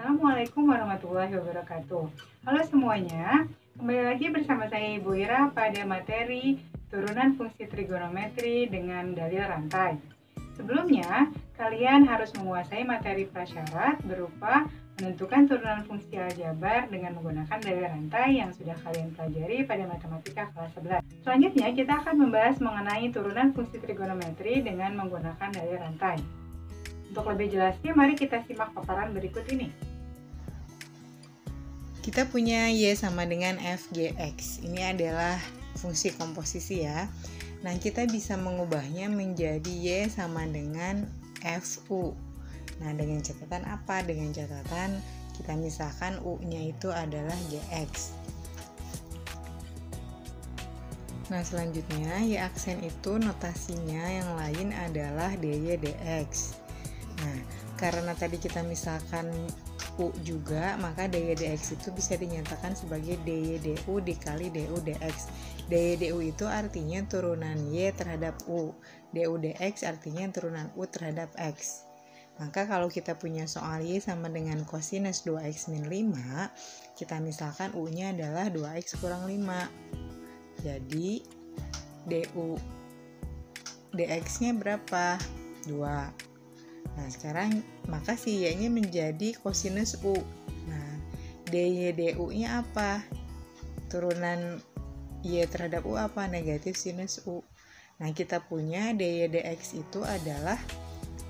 Assalamualaikum warahmatullahi wabarakatuh. Halo semuanya, kembali lagi bersama saya Ibu Ira pada materi turunan fungsi trigonometri dengan dalil rantai. Sebelumnya, kalian harus menguasai materi prasyarat berupa menentukan turunan fungsi aljabar dengan menggunakan dalil rantai yang sudah kalian pelajari pada matematika kelas 11. Selanjutnya, kita akan membahas mengenai turunan fungsi trigonometri dengan menggunakan dalil rantai. Untuk lebih jelasnya, mari kita simak paparan berikut ini. Kita punya Y sama dengan FGX. Ini adalah fungsi komposisi ya. Nah, kita bisa mengubahnya menjadi Y sama dengan FU. Nah, dengan catatan apa? Dengan catatan kita misalkan U-nya itu adalah GX. Nah, selanjutnya Y aksen itu notasinya yang lain adalah DY DX. Nah, karena tadi kita misalkan U juga, maka DY DX itu bisa dinyatakan sebagai DY DU dikali DU DX. DY DU itu artinya turunan Y terhadap U. DU DX artinya turunan U terhadap X. Maka kalau kita punya soal Y sama dengan kosinus 2X min 5, kita misalkan U-nya adalah 2X kurang 5. Jadi DU DX-nya berapa? 2. Nah, sekarang maka si Y-nya menjadi kosinus U. Nah, DY DU-nya apa? Turunan Y terhadap U apa? Negatif sinus U. Nah, kita punya DY DX itu adalah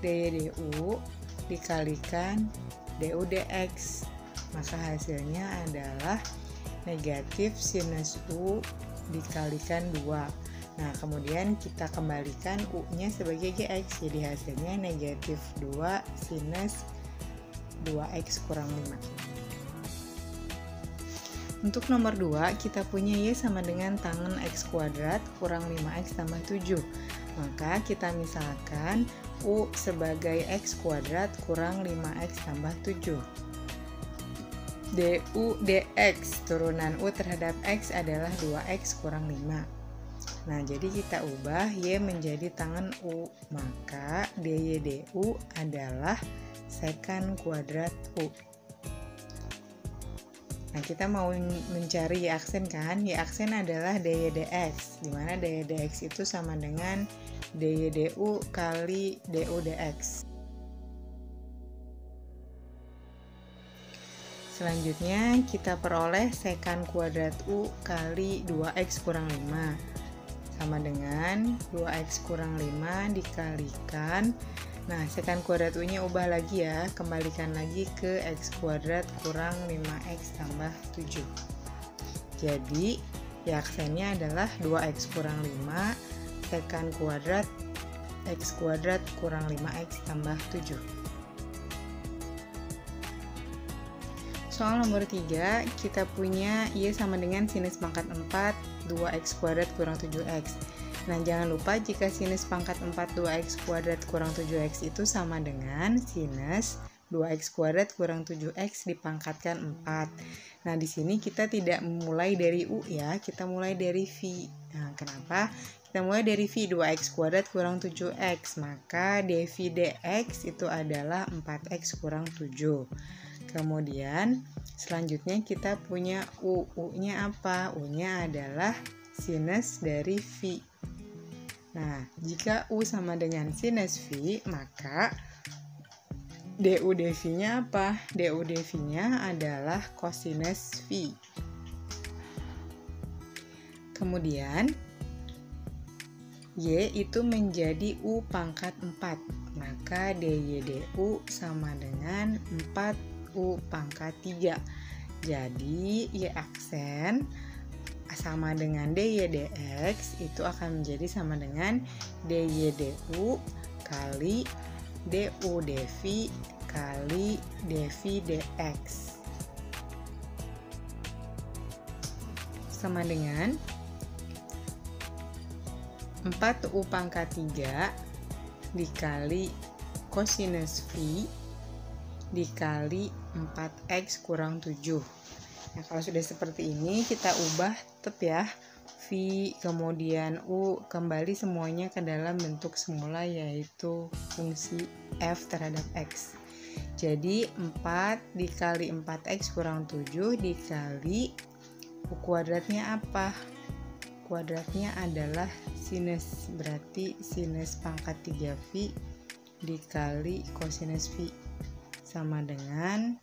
DY DU dikalikan DU DX. Maka hasilnya adalah negatif sinus U dikalikan 2. Nah, kemudian kita kembalikan U-nya sebagai GX, jadi hasilnya negatif 2 sinus 2X kurang 5. Untuk nomor 2, kita punya Y sama dengan tangen X kuadrat kurang 5X tambah 7. Maka kita misalkan U sebagai X kuadrat kurang 5X tambah 7. DU DX, turunan U terhadap X adalah 2X kurang 5. Nah, jadi kita ubah Y menjadi tangen U, maka DY DU adalah sekant kuadrat U. Nah, kita mau mencari Y aksen kan? Y aksen adalah DY DX, di mana DY DX itu sama dengan DY DU kali DU DX. Selanjutnya kita peroleh sekant kuadrat U kali 2X kurang 5. Sama dengan 2X kurang 5 dikalikan, nah sekant kuadrat U-nya ubah lagi ya, kembalikan lagi ke X kuadrat kurang 5X tambah 7. Jadi ya aksennya adalah 2X kurang 5 sekant kuadrat X kuadrat kurang 5X tambah 7. Soal nomor 3, kita punya Y sama dengan sinus pangkat 4 2X kuadrat kurang 7X. Nah, jangan lupa jika sinus pangkat 4 2X kuadrat kurang 7X itu sama dengan sinus 2X kuadrat kurang 7X dipangkatkan 4. Nah, di sini kita tidak mulai dari U ya, kita mulai dari V. Nah, kenapa? Kita mulai dari V 2X kuadrat kurang 7X, maka dV dx itu adalah 4X kurang 7. Kemudian selanjutnya kita punya U. U-nya apa? U-nya adalah sinus dari V. Nah, jika U sama dengan sinus V, maka DU dV-nya apa? DU dV-nya adalah kosinus V. Kemudian Y itu menjadi U pangkat 4. Maka DY DU sama dengan 4 U pangkat 3. Jadi Y aksen sama dengan DY DX itu akan menjadi sama dengan DY DU kali DU dV kali dV DX sama dengan 4 U pangkat 3 dikali kosinus V dikali 4X kurang 7. Nah, kalau sudah seperti ini kita ubah tetap ya, V kemudian U kembali semuanya ke dalam bentuk semula, yaitu fungsi F terhadap X. Jadi 4 dikali 4x kurang 7 dikali U kuadratnya apa? Kuadratnya adalah sinus, berarti sinus pangkat 3V dikali kosinus V sama dengan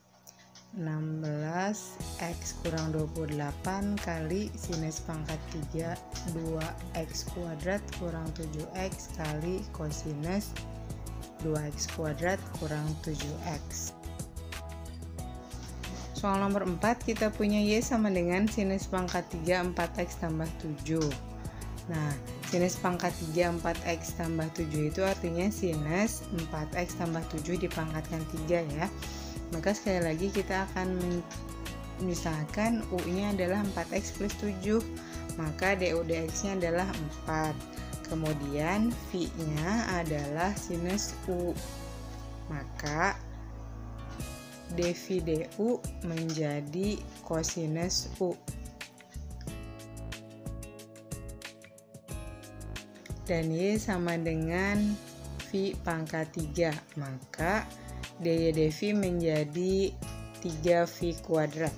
16x kurang 28 kali sinus pangkat 3 2x kuadrat kurang 7x kali kosinus 2x kuadrat kurang 7x. Soal nomor 4 kita punya Y sama dengan sinus pangkat 3 4x tambah 7. Nah, sinus pangkat 3 4x tambah 7 itu artinya sinus 4x tambah 7 dipangkatkan 3 ya. Maka sekali lagi kita akan misalkan U-nya adalah 4x plus 7. Maka DU dx-nya adalah 4. Kemudian V-nya adalah sinus U. Maka dV DU menjadi kosinus U. Dan Y sama dengan V pangkat 3, maka dy dV menjadi 3V kuadrat.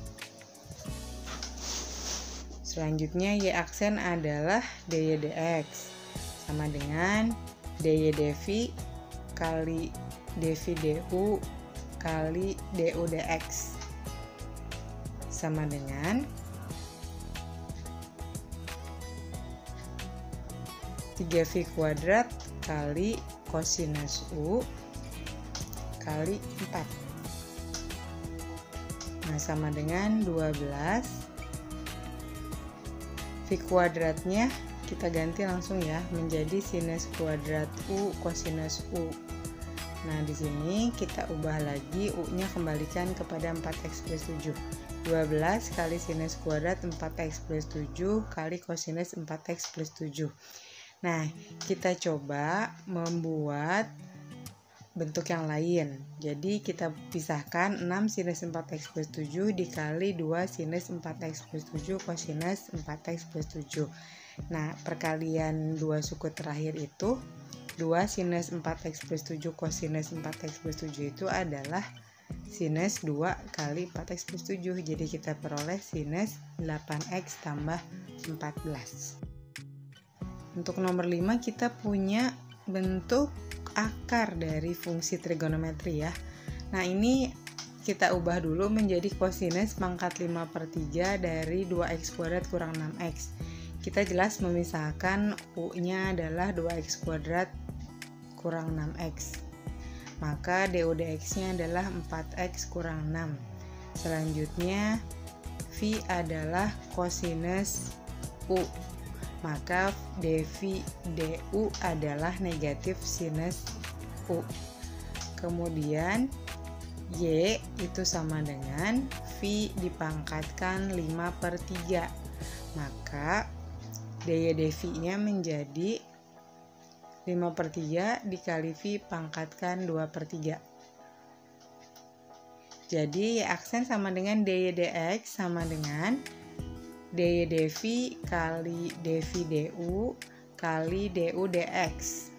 Selanjutnya Y aksen adalah dy dx sama dengan dy dV kali dV du kali du dx sama dengan 3V kuadrat kali kosinus U kali 4. Nah, sama dengan 12. V kuadratnya kita ganti langsung ya menjadi sinus kuadrat U kosinus U. Nah, di sini kita ubah lagi U-nya kembalikan kepada 4x plus 7. 12 kali sinus kuadrat 4x plus 7 kali kosinus 4x plus 7. Nah, kita coba membuat bentuk yang lain. Jadi kita pisahkan 6 sinus 4x plus 7 dikali 2 sinus 4x plus 7 kosinus 4x plus 7. Nah, perkalian dua suku terakhir itu 2 sinus 4x plus 7 kosinus 4x plus 7 itu adalah sinus 2 kali 4x plus 7. Jadi kita peroleh sinus 8x tambah 14. Untuk nomor 5 kita punya bentuk akar dari fungsi trigonometri ya. Nah, ini kita ubah dulu menjadi kosinus pangkat 5/3 dari 2x kuadrat kurang 6x. Kita jelas memisahkan U-nya adalah 2x kuadrat kurang 6x. Maka du dx-nya adalah 4x kurang 6. Selanjutnya V adalah kosinus U. Maka dV du adalah negatif sinus U. Kemudian Y itu sama dengan V dipangkatkan 5/3. Maka dy dV-nya menjadi 5/3 dikali V pangkatkan 2/3. Jadi Y aksen sama dengan dy dx sama dengan dy dV kali dV du kali du dx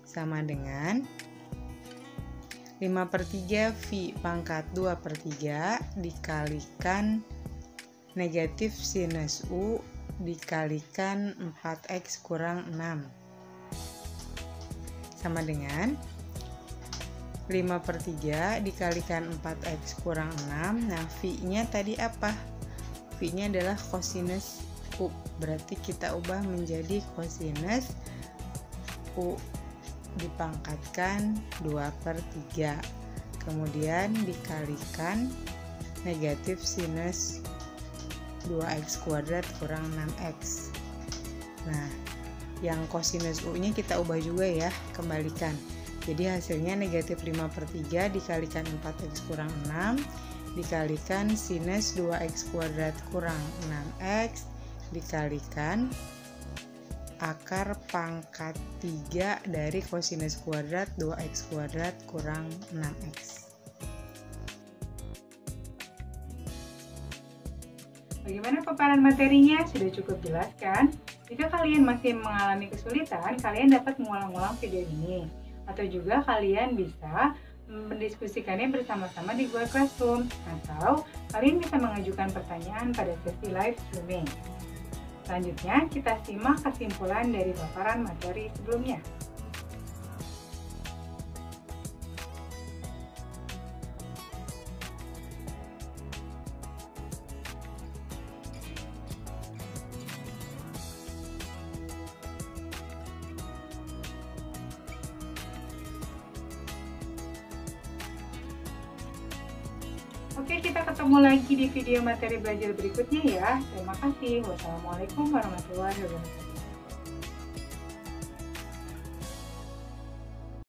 sama dengan 5/3 V pangkat 2/3 dikalikan negatif sinus U dikalikan 4x kurang 6 sama dengan 5/3 dikalikan 4x kurang 6. Nah, V-nya tadi apa? V-nya adalah kosinus U, berarti kita ubah menjadi kosinus U dipangkatkan 2/3, kemudian dikalikan negatif sinus 2x kuadrat kurang 6x. Nah, yang kosinus U nya kita ubah juga ya, kembalikan. Jadi hasilnya negatif 5/3 dikalikan 4x kurang 6 dikalikan sinus 2x kuadrat kurang 6x dikalikan akar pangkat 3 dari kosinus kuadrat 2x kuadrat kurang 6x. Bagaimana paparan materinya? Sudah cukup jelas kan? Jika kalian masih mengalami kesulitan, kalian dapat mengulang-ulang video ini. Atau juga kalian bisa mendiskusikannya bersama-sama di Google Classroom, atau kalian bisa mengajukan pertanyaan pada sesi live streaming. Selanjutnya, kita simak kesimpulan dari paparan materi sebelumnya. Oke, kita ketemu lagi di video materi belajar berikutnya ya. Terima kasih. Wassalamualaikum warahmatullahi wabarakatuh.